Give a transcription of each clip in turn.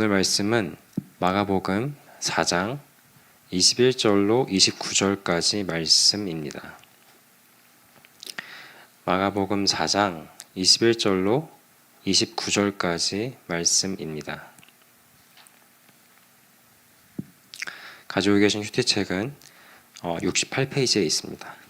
오늘 말씀은 마가복음 4장 21절로 29절까지 말씀입니다. 마가복음 4장 21절로 29절까지 말씀입니다. 가지고 계신 휴대책은 68페이지에 있습니다.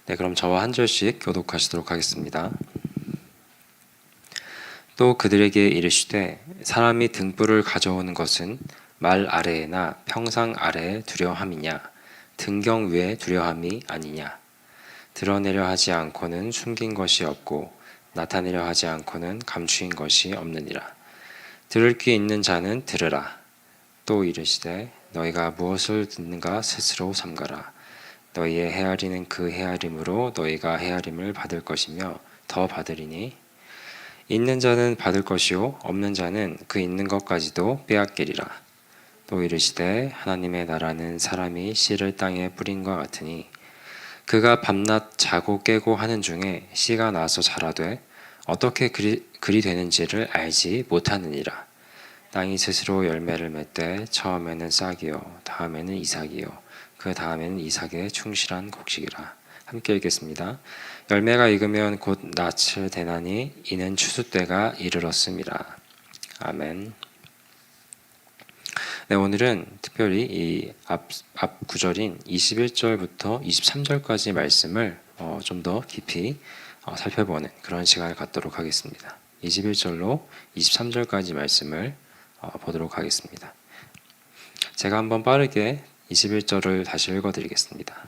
네, 그럼 저와 한 절씩 교독하시도록 하겠습니다. 또 그들에게 이르시되 사람이 등불을 가져오는 것은 말 아래에나 평상 아래에 두려함이냐 등경 위에 두려함이 아니냐. 드러내려 하지 않고는 숨긴 것이 없고 나타내려 하지 않고는 감추인 것이 없느니라. 들을 귀 있는 자는 들으라. 또 이르시되 너희가 무엇을 듣는가 스스로 삼가라. 너희의 헤아리는 그 헤아림으로 너희가 헤아림을 받을 것이며 더 받으리니 있는 자는 받을 것이요 없는 자는 그 있는 것까지도 빼앗기리라. 또 이르시되 하나님의 나라는 사람이 씨를 땅에 뿌린과 같으니 그가 밤낮 자고 깨고 하는 중에 씨가 나서 자라되 어떻게 그리 되는지를 알지 못하느니라. 땅이 스스로 열매를 맺되 처음에는 싹이요 다음에는 이삭이요 그 다음에는 이삭의 충실한 곡식이라. 함께 읽겠습니다. 열매가 익으면 곧 낯을 대나니 이는 추수 때가 이르렀음이라. 아멘. 네, 오늘은 특별히 이 앞 구절인 21절부터 23절까지 말씀을 좀 더 깊이 살펴보는 그런 시간을 갖도록 하겠습니다. 21절로 23절까지 말씀을 보도록 하겠습니다. 제가 한번 빠르게 21절을 다시 읽어드리겠습니다.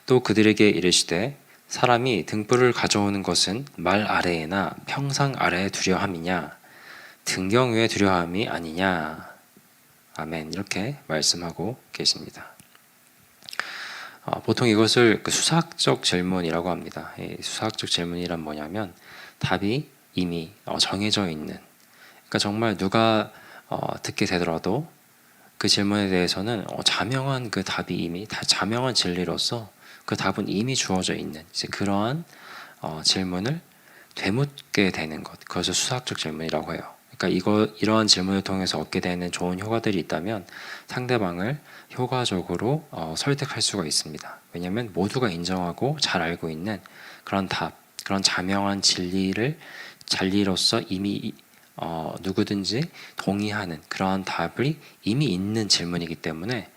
또 그들에게 이르시되 사람이 등불을 가져오는 것은 말 아래에나 평상 아래에 두려함이냐 등경 위에 두려함이 아니냐. 아멘. 이렇게 말씀하고 계십니다. 보통 이것을 수사학적 질문이라고 합니다. 수사학적 질문이란 뭐냐면 답이 이미 정해져 있는, 그러니까 정말 누가 듣게 되더라도 그 질문에 대해서는 자명한 그 답이 이미 다 자명한 진리로서 그 답은 이미 주어져 있는 이제 그러한 질문을 되묻게 되는 것, 그것을 수사학적 질문이라고 해요. 그러니까 이러한 질문을 통해서 얻게 되는 좋은 효과들이 있다면 상대방을 효과적으로 설득할 수가 있습니다. 왜냐하면 모두가 인정하고 잘 알고 있는 그런 답, 그런 자명한 진리로서 이미 누구든지 동의하는 그러한 답이 이미 있는 질문이기 때문에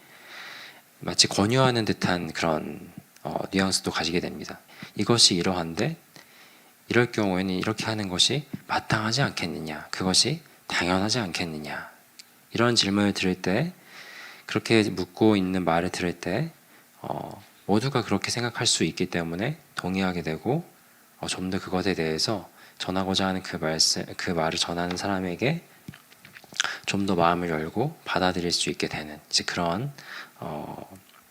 마치 권유하는 듯한 그런 뉘앙스도 가지게 됩니다. 이것이 이러한데 이럴 경우에는 이렇게 하는 것이 마땅하지 않겠느냐, 그것이 당연하지 않겠느냐, 이런 질문을 들을 때, 그렇게 묻고 있는 말을 들을 때 모두가 그렇게 생각할 수 있기 때문에 동의하게 되고 좀 더 그것에 대해서 전하고자 하는 그 말을 전하는 사람에게 좀 더 마음을 열고 받아들일 수 있게 되는 이제 그런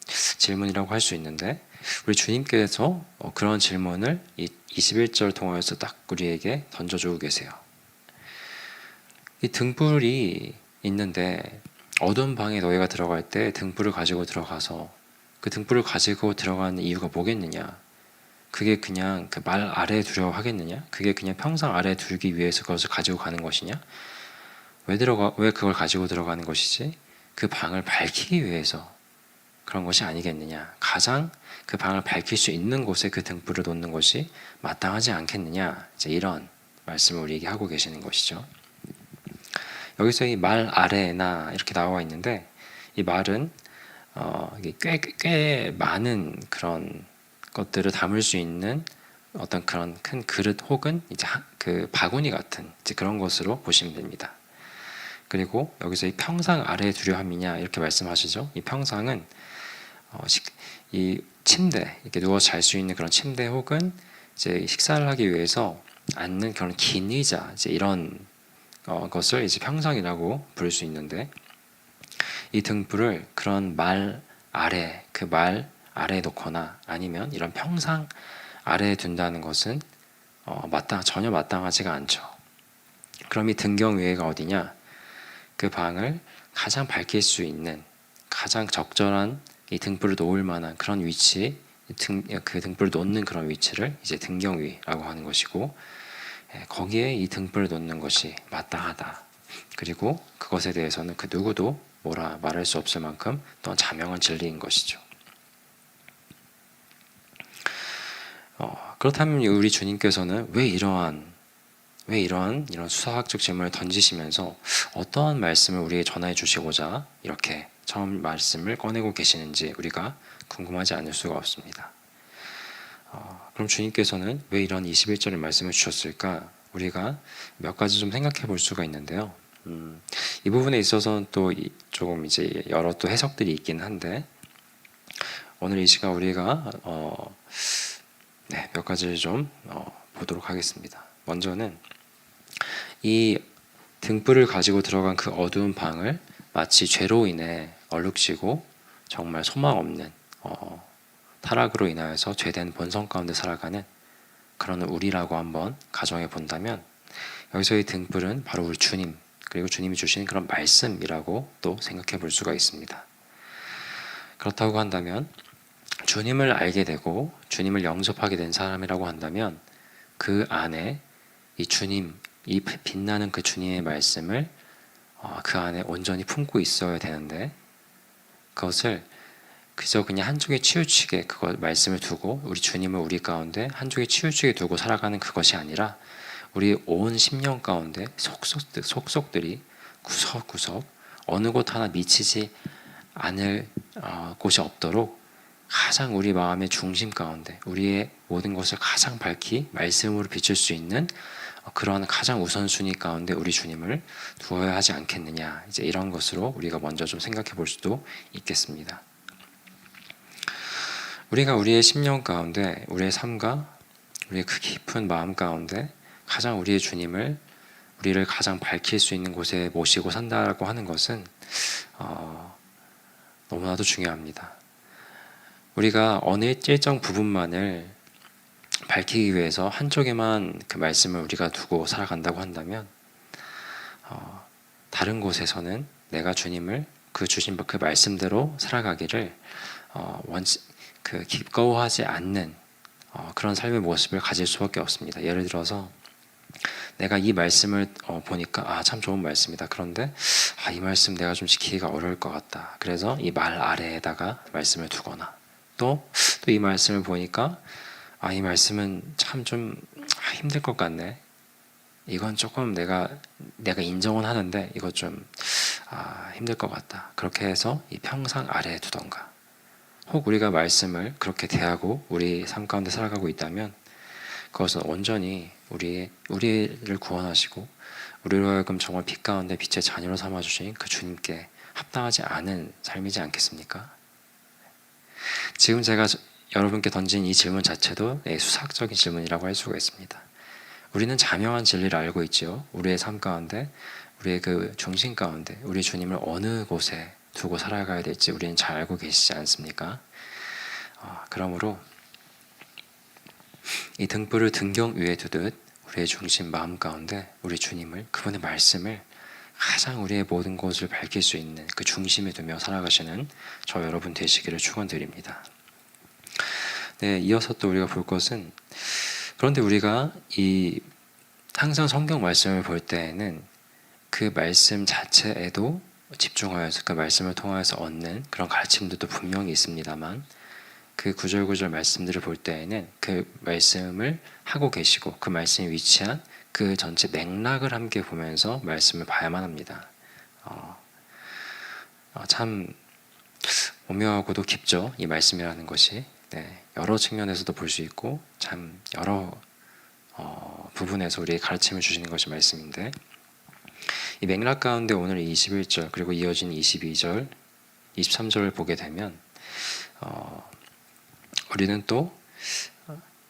질문이라고 할 수 있는데, 우리 주님께서 그런 질문을 이 21절 통하여서 딱 우리에게 던져주고 계세요. 이 등불이 있는데 어두운 방에 너희가 들어갈 때 등불을 가지고 들어가서 그 등불을 가지고 들어가는 이유가 뭐겠느냐? 그게 그냥 그 말 아래에 두려워 하겠느냐? 그게 그냥 평상 아래에 두기 위해서 그것을 가지고 가는 것이냐? 왜 그걸 가지고 들어가는 것이지? 그 방을 밝히기 위해서 그런 것이 아니겠느냐? 가장 그 방을 밝힐 수 있는 곳에 그 등불을 놓는 것이 마땅하지 않겠느냐? 이제 이런 말씀을 우리에게 하고 계시는 것이죠. 여기서 이 말 아래나 이렇게 나와 있는데, 이 말은 꽤 많은 그런 것들을 담을 수 있는 어떤 그런 큰 그릇 혹은 이제 그 바구니 같은 이제 그런 것으로 보시면 됩니다. 그리고 여기서 이 평상 아래에 두려함이냐 이렇게 말씀하시죠. 이 평상은 이 침대, 이렇게 누워 잘 수 있는 그런 침대 혹은 이제 식사를 하기 위해서 앉는 그런 긴 의자, 이제 이런 것을 이제 평상이라고 부를 수 있는데, 이 등불을 그런 말 아래, 그 말 아래에 놓거나 아니면 이런 평상 아래에 둔다는 것은 전혀 마땅하지가 않죠. 그럼 이 등경 위에가 어디냐? 그 방을 가장 밝힐 수 있는 가장 적절한 이 등불을 놓을 만한 그런 위치, 그 등불을 놓는 그런 위치를 이제 등경위라고 하는 것이고, 거기에 이 등불을 놓는 것이 마땅하다. 그리고 그것에 대해서는 그 누구도 뭐라 말할 수 없을 만큼 또한 자명한 진리인 것이죠. 그렇다면 우리 주님께서는 왜 이런 이런 수사학적 질문을 던지시면서 어떠한 말씀을 우리에게 전해 주시고자 이렇게 처음 말씀을 꺼내고 계시는지 우리가 궁금하지 않을 수가 없습니다. 그럼 주님께서는 왜 이런 21절의 말씀을 주셨을까? 우리가 몇 가지 좀 생각해 볼 수가 있는데요. 이 부분에 있어서는 또 조금 이제 여러 또 해석들이 있긴 한데, 오늘 이 시간 우리가 몇 가지를 좀 보도록 하겠습니다. 먼저는 이 등불을 가지고 들어간 그 어두운 방을 마치 죄로 인해 얼룩지고 정말 소망 없는 타락으로 인하여서 죄된 본성 가운데 살아가는 그런 우리라고 한번 가정해 본다면, 여기서의 등불은 바로 우리 주님, 그리고 주님이 주신 그런 말씀이라고 또 생각해 볼 수가 있습니다. 그렇다고 한다면 주님을 알게 되고 주님을 영접하게 된 사람이라고 한다면 그 안에 이 주님, 이 빛나는 그 주님의 말씀을 그 안에 온전히 품고 있어야 되는데, 그것을 그저 그냥 한쪽에 치우치게 그거 말씀을 두고 우리 주님을 우리 가운데 한쪽에 치우치게 두고 살아가는 그것이 아니라, 우리 온 심령 가운데 속속들이 구석구석 어느 곳 하나 미치지 않을 곳이 없도록 가장 우리 마음의 중심 가운데 우리의 모든 것을 가장 밝히 말씀으로 비출 수 있는 그러한 가장 우선순위 가운데 우리 주님을 두어야 하지 않겠느냐, 이제 이런 것으로 우리가 먼저 좀 생각해 볼 수도 있겠습니다. 우리가 우리의 심령 가운데, 우리의 삶과 우리의 그 깊은 마음 가운데 가장 우리의 주님을, 우리를 가장 밝힐 수 있는 곳에 모시고 산다라고 하는 것은 너무나도 중요합니다. 우리가 어느 일정 부분만을 밝히기 위해서 한쪽에만 그 말씀을 우리가 두고 살아간다고 한다면, 다른 곳에서는 내가 주님을 그 주신 그 말씀대로 살아가기를 기꺼워하지 않는 그런 삶의 모습을 가질 수밖에 없습니다. 예를 들어서 내가 이 말씀을 보니까 참 좋은 말씀이다. 그런데 이 말씀 내가 좀 지키기가 어려울 것 같다. 그래서 이 말 아래에다가 말씀을 두거나, 또 이 말씀을 보니까 이 말씀은 참 좀 힘들 것 같네. 이건 조금 내가 인정은 하는데 이거 좀 힘들 것 같다. 그렇게 해서 이 평상 아래에 두던가, 혹 우리가 말씀을 그렇게 대하고 우리 삶 가운데 살아가고 있다면 그것은 온전히 우리를 구원하시고 우리로 하여금 정말 빛 가운데 빛의 자녀로 삼아주신 그 주님께 합당하지 않은 삶이지 않겠습니까? 지금 제가 여러분께 던진 이 질문 자체도 수사학적인 질문이라고 할 수가 있습니다. 우리는 자명한 진리를 알고 있죠. 우리의 삶 가운데, 우리의 그 중심 가운데 우리 주님을 어느 곳에 두고 살아가야 될지 우리는 잘 알고 계시지 않습니까? 그러므로 이 등불을 등경 위에 두듯 우리의 중심 마음 가운데 우리 주님을, 그분의 말씀을 가장 우리의 모든 것을 밝힐 수 있는 그 중심에 두며 살아가시는 저 여러분 되시기를 축원드립니다. 이어서 또 우리가 볼 것은, 그런데 우리가 항상 성경 말씀을 볼 때에는 그 말씀 자체에도 집중하여서 그 말씀을 통하여서 얻는 그런 가르침들도 분명히 있습니다만, 그 구절구절 말씀들을 볼 때에는 그 말씀을 하고 계시고 그 말씀이 위치한 그 전체 맥락을 함께 보면서 말씀을 봐야만 합니다. 참 오묘하고도 깊죠, 이 말씀이라는 것이. 여러 측면에서도 볼 수 있고 참 여러 부분에서 우리의 가르침을 주시는 것이 말씀인데, 이 맥락 가운데 오늘 21절 그리고 이어진 22절, 23절을 보게 되면 우리는 또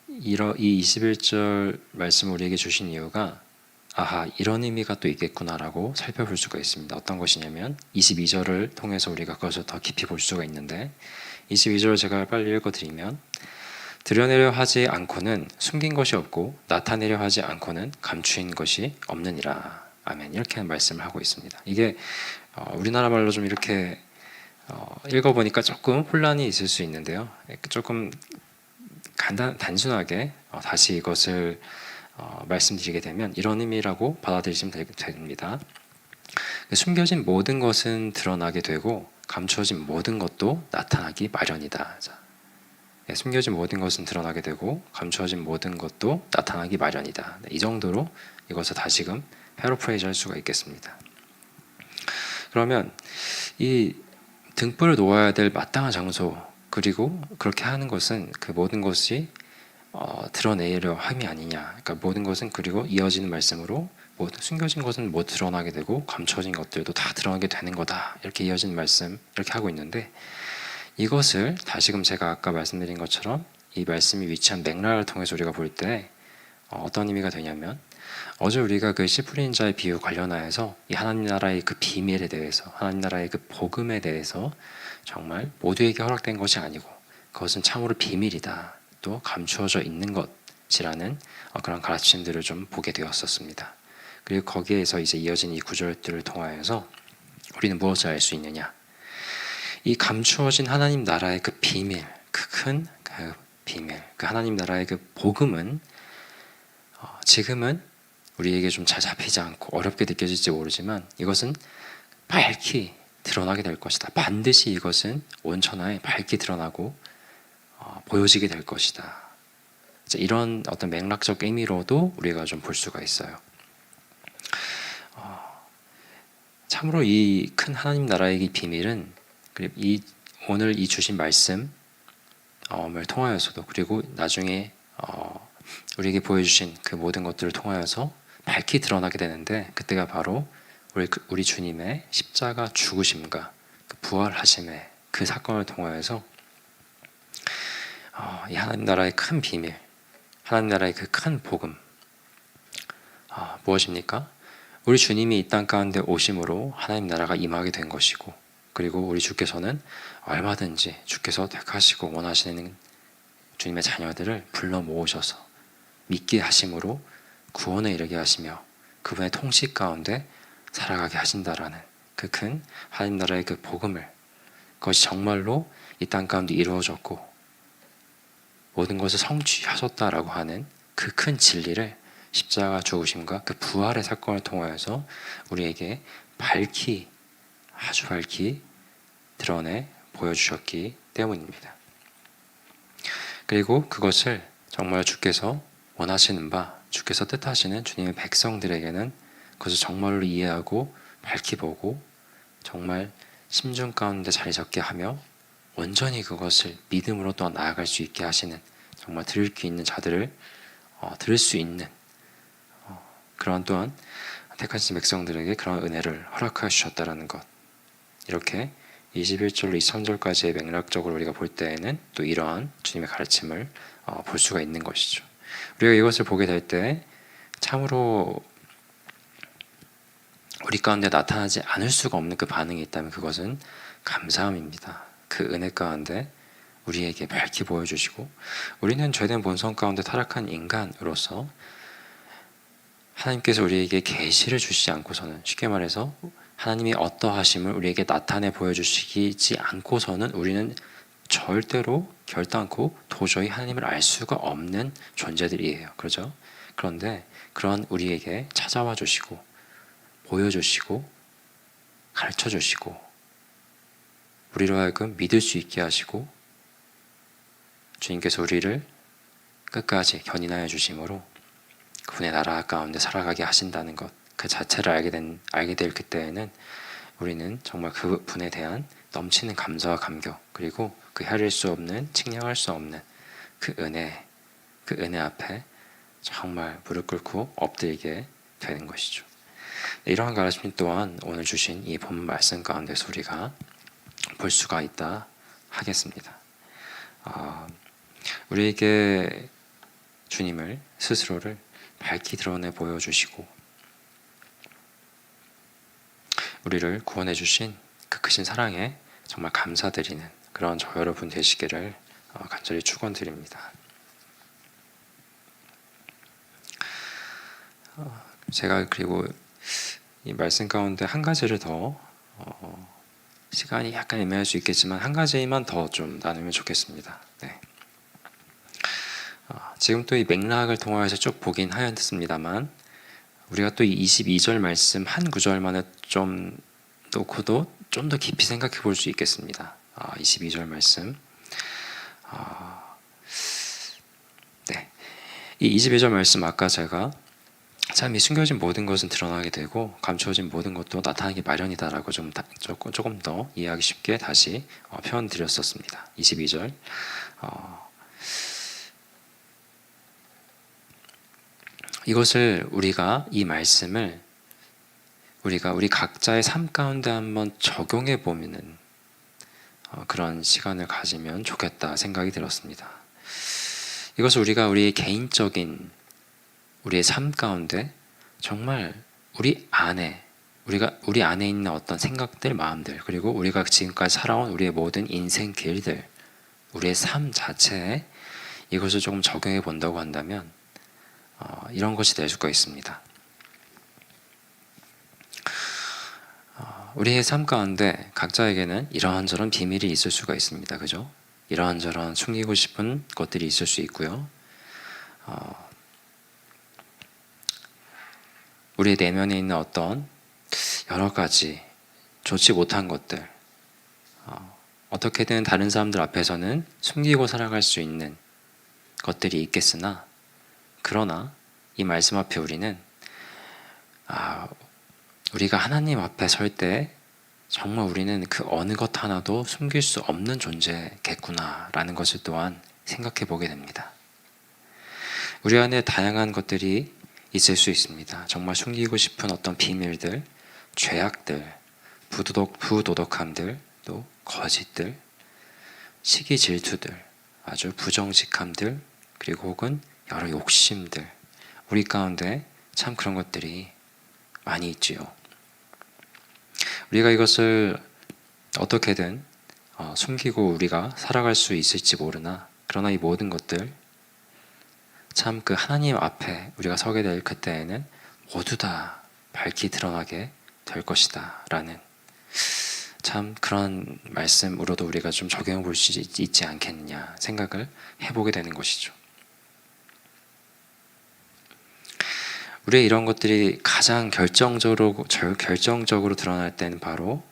이 21절 말씀을 우리에게 주신 이유가 이런 의미가 또 있겠구나라고 살펴볼 수가 있습니다. 어떤 것이냐면 22절을 통해서 우리가 그것을 더 깊이 볼 수가 있는데, 22절을 제가 빨리 읽어드리면, 드러내려 하지 않고는 숨긴 것이 없고 나타내려 하지 않고는 감추인 것이 없느니라. 아멘. 이렇게 말씀을 하고 있습니다. 이게 우리나라 말로 좀 이렇게 읽어보니까 조금 혼란이 있을 수 있는데요. 조금 단순하게 다시 이것을 말씀드리게 되면 이런 의미라고 받아들이시면 됩니다. 숨겨진 모든 것은 드러나게 되고 감추어진 모든 것도 나타나기 마련이다. 자, 숨겨진 모든 것은 드러나게 되고 감추어진 모든 것도 나타나기 마련이다. 이 정도로 이것을 다시금 패러프레이즈 할 수가 있겠습니다. 그러면 이 등불을 놓아야 될 마땅한 장소, 그리고 그렇게 하는 것은 그 모든 것이 드러내려 함이 아니냐. 그러니까 모든 것은, 그리고 이어지는 말씀으로 숨겨진 것은 못 드러나게 되고 감춰진 것들도 다 드러나게 되는 거다. 이렇게 이어지는 말씀, 이렇게 하고 있는데, 이것을 다시금 제가 아까 말씀드린 것처럼 이 말씀이 위치한 맥락을 통해서 우리가 볼 때 어떤 의미가 되냐면, 어제 우리가 그 씨 뿌린 자의 비유 관련하여서 이 하나님 나라의 그 비밀에 대해서, 하나님 나라의 그 복음에 대해서 정말 모두에게 허락된 것이 아니고 그것은 참으로 비밀이다, 또 감추어져 있는 것이라는 그런 가르침들을 좀 보게 되었었습니다. 그리고 거기에서 이제 이어진 이 구절들을 통하여서 우리는 무엇을 알 수 있느냐, 이 감추어진 하나님 나라의 그 비밀, 그 큰 그 비밀, 그 하나님 나라의 그 복음은 지금은 우리에게 좀 잘 잡히지 않고 어렵게 느껴질지 모르지만 이것은 밝히 드러나게 될 것이다. 반드시 이것은 온천하에 밝히 드러나고 보여지게 될 것이다. 이런 어떤 맥락적 의미로도 우리가 좀 볼 수가 있어요. 참으로 이 큰 하나님 나라의 이 비밀은 오늘 이 주신 말씀을 통하여서도, 그리고 나중에 우리에게 보여주신 그 모든 것들을 통하여서 밝히 드러나게 되는데, 그때가 바로 우리 주님의 십자가 죽으심과 그 부활하심의 그 사건을 통하여서 이 하나님 나라의 큰 비밀, 하나님 나라의 그 큰 복음, 무엇입니까? 우리 주님이 이 땅 가운데 오심으로 하나님 나라가 임하게 된 것이고, 그리고 우리 주께서는 얼마든지 주께서 택하시고 원하시는 주님의 자녀들을 불러 모으셔서 믿게 하심으로 구원에 이르게 하시며 그분의 통치 가운데 살아가게 하신다라는 그 큰 하나님 나라의 그 복음을, 그것이 정말로 이 땅 가운데 이루어졌고 모든 것을 성취하셨다라고 하는 그 큰 진리를 십자가 죽으심과 그 부활의 사건을 통하여서 우리에게 아주 밝히 드러내 보여주셨기 때문입니다. 그리고 그것을 정말 주께서 원하시는 바, 주께서 뜻하시는 주님의 백성들에게는 그것을 정말로 이해하고 밝히 보고 정말 심중 가운데 자리 잡게 하며 온전히 그것을 믿음으로 또 나아갈 수 있게 하시는, 정말 들을 귀 있는 자들을 들을 수 있는 그러한, 또한 택하신 백성들에게 그런 은혜를 허락하여 주셨다라는 것, 이렇게 21절로 23절까지의 맥락적으로 우리가 볼 때에는 또 이러한 주님의 가르침을 볼 수가 있는 것이죠. 우리가 이것을 보게 될 때 참으로 우리 가운데 나타나지 않을 수가 없는 그 반응이 있다면 그것은 감사함입니다. 그 은혜 가운데 우리에게 밝히 보여주시고, 우리는 죄된 본성 가운데 타락한 인간으로서 하나님께서 우리에게 계시를 주시지 않고서는, 쉽게 말해서 하나님이 어떠하심을 우리에게 나타내 보여주시지 않고서는 우리는 절대로 결단코 도저히 하나님을 알 수가 없는 존재들이에요. 그렇죠? 그런데 그런 우리에게 찾아와 주시고 보여주시고 가르쳐 주시고 우리로 하여금 믿을 수 있게 하시고 주님께서 우리를 끝까지 견인하여 주심으로 그분의 나라 가운데 살아가게 하신다는 것, 그 자체를 알게 될 그때에는 우리는 정말 그분에 대한 넘치는 감사와 감격, 그리고 그 헤아릴 수 없는, 측량할 수 없는 그 은혜 앞에 정말 무릎 꿇고 엎드리게 되는 것이죠. 이러한 가르침 또한 오늘 주신 이 본문 말씀 가운데서 우리가 볼 수가 있다 하겠습니다. 우리에게 주님을 스스로를 밝히 드러내 보여주시고 우리를 구원해 주신 그 크신 사랑에 정말 감사드리는 그런 저 여러분 되시기를 간절히 축원드립니다. 제가 그리고 이 말씀 가운데 한 가지를 더 시간이 약간 애매할 수 있겠지만 한 가지만 더 좀 나누면 좋겠습니다. 네. 지금 또 이 맥락을 통해서 쭉 보긴 하였습니다만 우리가 또 이 22절 말씀 한 구절만을 좀 놓고도 좀 더 깊이 생각해 볼 수 있겠습니다. 22절 말씀. 네. 이 22절 말씀 아까 제가 참 이 숨겨진 모든 것은 드러나게 되고 감추어진 모든 것도 나타나기 마련이다라고 조금 더 이해하기 쉽게 다시 표현 드렸었습니다. 22절. 이것을 우리가 이 말씀을 우리가 우리 각자의 삶 가운데 한번 적용해 보면은 그런 시간을 가지면 좋겠다 생각이 들었습니다. 이것을 우리가 우리 개인적인 우리의 삶 가운데 정말 우리 안에 있는 어떤 생각들, 마음들, 그리고 우리가 지금까지 살아온 우리의 모든 인생 길들, 우리의 삶 자체에 이것을 조금 적용해 본다고 한다면 이런 것이 될 수가 있습니다. 우리의 삶 가운데 각자에게는 이러한저런 비밀이 있을 수가 있습니다. 그죠? 이러한저런 숨기고 싶은 것들이 있을 수 있고요. 우리 내면에 있는 어떤 여러 가지 좋지 못한 것들, 어떻게든 다른 사람들 앞에서는 숨기고 살아갈 수 있는 것들이 있겠으나, 그러나 이 말씀 앞에 우리는 우리가 하나님 앞에 설 때 정말 우리는 그 어느 것 하나도 숨길 수 없는 존재겠구나라는 것을 또한 생각해 보게 됩니다. 우리 안에 다양한 것들이 있을 수 있습니다. 정말 숨기고 싶은 어떤 비밀들, 죄악들, 부도덕함들, 또 거짓들, 시기 질투들, 아주 부정직함들, 그리고 혹은 여러 욕심들, 우리 가운데 참 그런 것들이 많이 있지요. 우리가 이것을 어떻게든 숨기고 우리가 살아갈 수 있을지 모르나, 그러나 이 모든 것들 참 그 하나님 앞에 우리가 서게 될 그때에는 모두 다 밝히 드러나게 될 것이다 라는 참 그런 말씀으로도 우리가 좀 적용해 볼 수 있지 않겠느냐 생각을 해보게 되는 것이죠. 우리의 이런 것들이 가장 결정적으로 드러날 때는 바로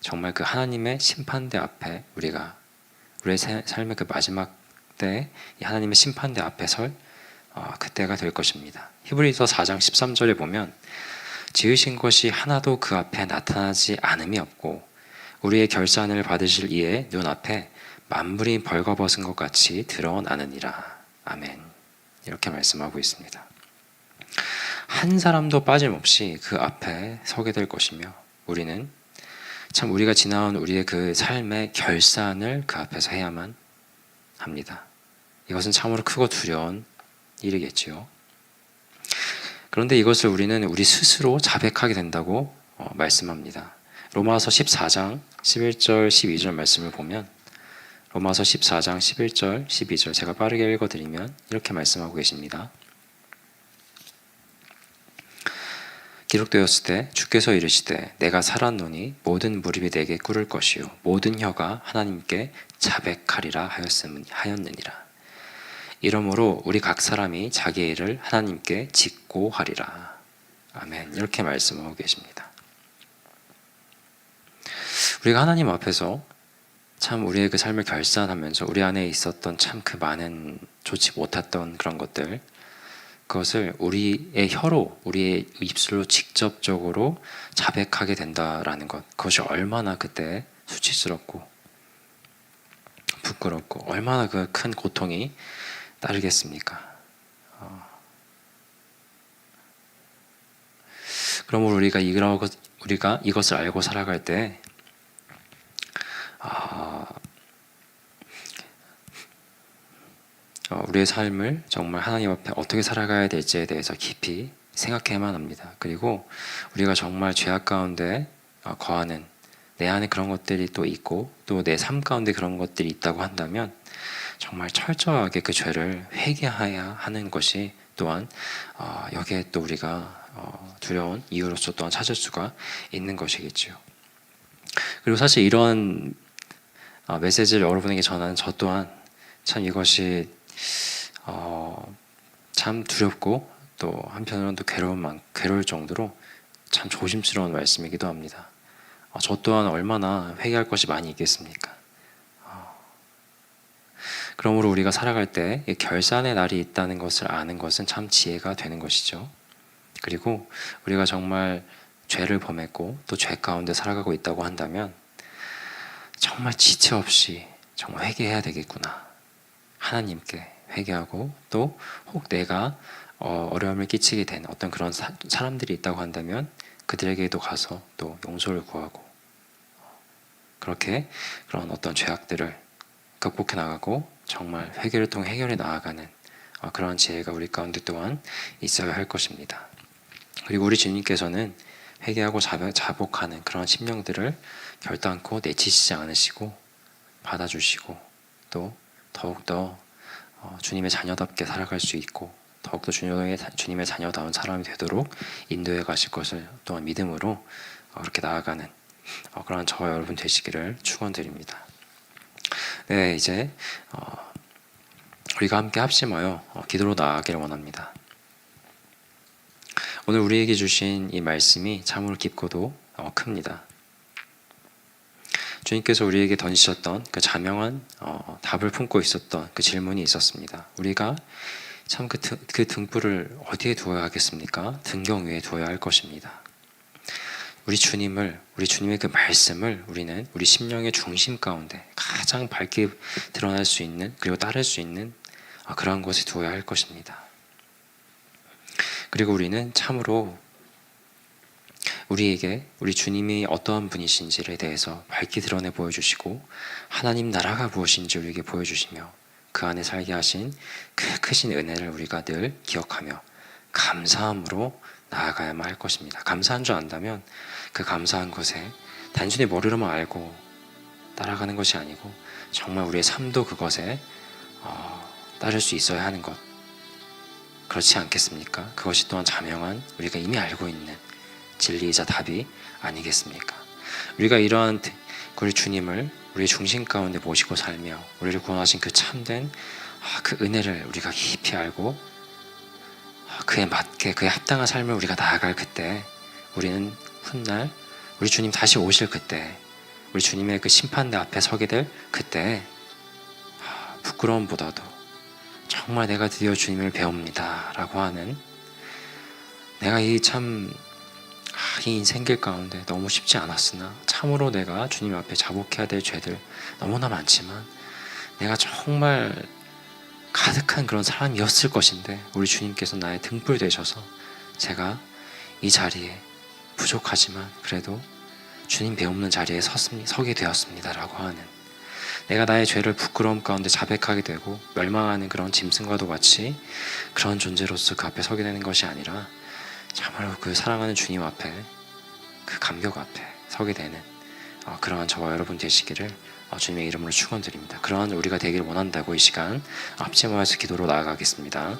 정말 그 하나님의 심판대 앞에 우리의 삶의 그 마지막 때 이 하나님의 심판대 앞에 설 그때가 될 것입니다. 히브리서 4장 13절에 보면 지으신 것이 하나도 그 앞에 나타나지 않음이 없고 우리의 결산을 받으실 이의 눈앞에 만물이 벌거벗은 것 같이 드러나느니라. 아멘. 이렇게 말씀하고 있습니다. 한 사람도 빠짐없이 그 앞에 서게 될 것이며 우리는 참 우리가 지나온 우리의 그 삶의 결산을 그 앞에서 해야만 합니다. 이것은 참으로 크고 두려운 일이겠지요. 그런데 이것을 우리는 우리 스스로 자백하게 된다고 말씀합니다. 로마서 14장 11절 12절 말씀을 보면 로마서 14장 11절 12절 제가 빠르게 읽어드리면 이렇게 말씀하고 계십니다. 기록되었을 때 주께서 이르시되 내가 살았노니 모든 무릎이 내게 꿇을 것이요 모든 혀가 하나님께 자백하리라 하였느니라. 이러므로 우리 각 사람이 자기의 일을 하나님께 짓고 하리라. 아멘. 이렇게 말씀하고 계십니다. 우리가 하나님 앞에서 참 우리의 그 삶을 결산하면서 우리 안에 있었던 참 그 많은 좋지 못했던 그런 것들, 그것을 우리의 혀로, 우리의 입술로 직접적으로 자백하게 된다라는 것, 그것이 얼마나 그때 수치스럽고 부끄럽고 얼마나 그 큰 고통이 따르겠습니까? 그러므로 우리가 이것을 알고 살아갈 때 우리의 삶을 정말 하나님 앞에 어떻게 살아가야 될지에 대해서 깊이 생각해야만 합니다. 그리고 우리가 정말 죄악 가운데 거하는 내 안에 그런 것들이 또 있고 또 내 삶 가운데 그런 것들이 있다고 한다면 정말 철저하게 그 죄를 회개해야 하는 것이 또한 여기에 또 우리가 두려운 이유로서 또한 찾을 수가 있는 것이겠지요. 그리고 사실 이런 메시지를 여러분에게 전하는 저 또한 참 이것이 참 두렵고 또 한편으로는 또 괴로울 정도로 참 조심스러운 말씀이기도 합니다. 저 또한 얼마나 회개할 것이 많이 있겠습니까? 그러므로 우리가 살아갈 때 결산의 날이 있다는 것을 아는 것은 참 지혜가 되는 것이죠. 그리고 우리가 정말 죄를 범했고 또 죄 가운데 살아가고 있다고 한다면 정말 지체 없이 정말 회개해야 되겠구나. 하나님께 회개하고 또 혹 내가 어려움을 끼치게 된 어떤 그런 사람들이 있다고 한다면 그들에게도 가서 또 용서를 구하고 그렇게 그런 어떤 죄악들을 극복해 나가고 정말 회개를 통해 해결해 나아가는 그런 지혜가 우리 가운데 또한 있어야 할 것입니다. 그리고 우리 주님께서는 회개하고 자복하는 그런 심령들을 결단코 내치시지 않으시고 받아주시고 또 더욱더 주님의 자녀답게 살아갈 수 있고 더욱더 주님의 자녀다운 사람이 되도록 인도해 가실 것을 또한 믿음으로 그렇게 나아가는 그런 저와 여러분 되시기를 축원드립니다. 네, 이제 우리가 함께 합심하여 기도로 나아가기를 원합니다. 오늘 우리에게 주신 이 말씀이 참으로 깊고도 큽니다. 주님께서 우리에게 던지셨던 그 자명한 답을 품고 있었던 그 질문이 있었습니다. 우리가 참 그 등불을 어디에 두어야 하겠습니까? 등경 위에 두어야 할 것입니다. 우리 주님의 그 말씀을 우리는 우리 심령의 중심 가운데 가장 밝게 드러날 수 있는 그리고 따를 수 있는 그러한 곳에 두어야 할 것입니다. 그리고 우리는 참으로 우리에게 우리 주님이 어떠한 분이신지에 대해서 밝게 드러내 보여주시고 하나님 나라가 무엇인지 우리에게 보여주시며 그 안에 살게 하신 그 크신 은혜를 우리가 늘 기억하며 감사함으로 나아가야만 할 것입니다. 감사한 줄 안다면 그 감사한 것에 단순히 머리로만 알고 따라가는 것이 아니고 정말 우리의 삶도 그것에 따를 수 있어야 하는 것, 그렇지 않겠습니까? 그것이 또한 자명한 우리가 이미 알고 있는 진리이자 답이 아니겠습니까? 우리가 이러한 우리 주님을 우리의 중심 가운데 모시고 살며 우리를 구원하신 그 참된 그 은혜를 우리가 깊이 알고 그에 맞게 그에 합당한 삶을 우리가 나아갈 그때 우리는 훗날 우리 주님 다시 오실 그때 우리 주님의 그 심판대 앞에 서게 될 그때 부끄러움보다도 정말 내가 드디어 주님을 배웁니다 라고 하는 내가 이 인생길 가운데 너무 쉽지 않았으나 참으로 내가 주님 앞에 자복해야 될 죄들 너무나 많지만 내가 정말 가득한 그런 사람이었을 것인데 우리 주님께서 나의 등불 되셔서 제가 이 자리에 부족하지만 그래도 주님 배우는 자리에 서게 되었습니다 라고 하는 내가 나의 죄를 부끄러움 가운데 자백하게 되고 멸망하는 그런 짐승과도 같이 그런 존재로서 그 앞에 서게 되는 것이 아니라 참으로 그 사랑하는 주님 앞에 그 감격 앞에 서게 되는 그러한 저와 여러분 되시기를 주님의 이름으로 축원드립니다. 그러한 우리가 되기를 원한다고 이 시간 합심하여서 기도로 나아가겠습니다.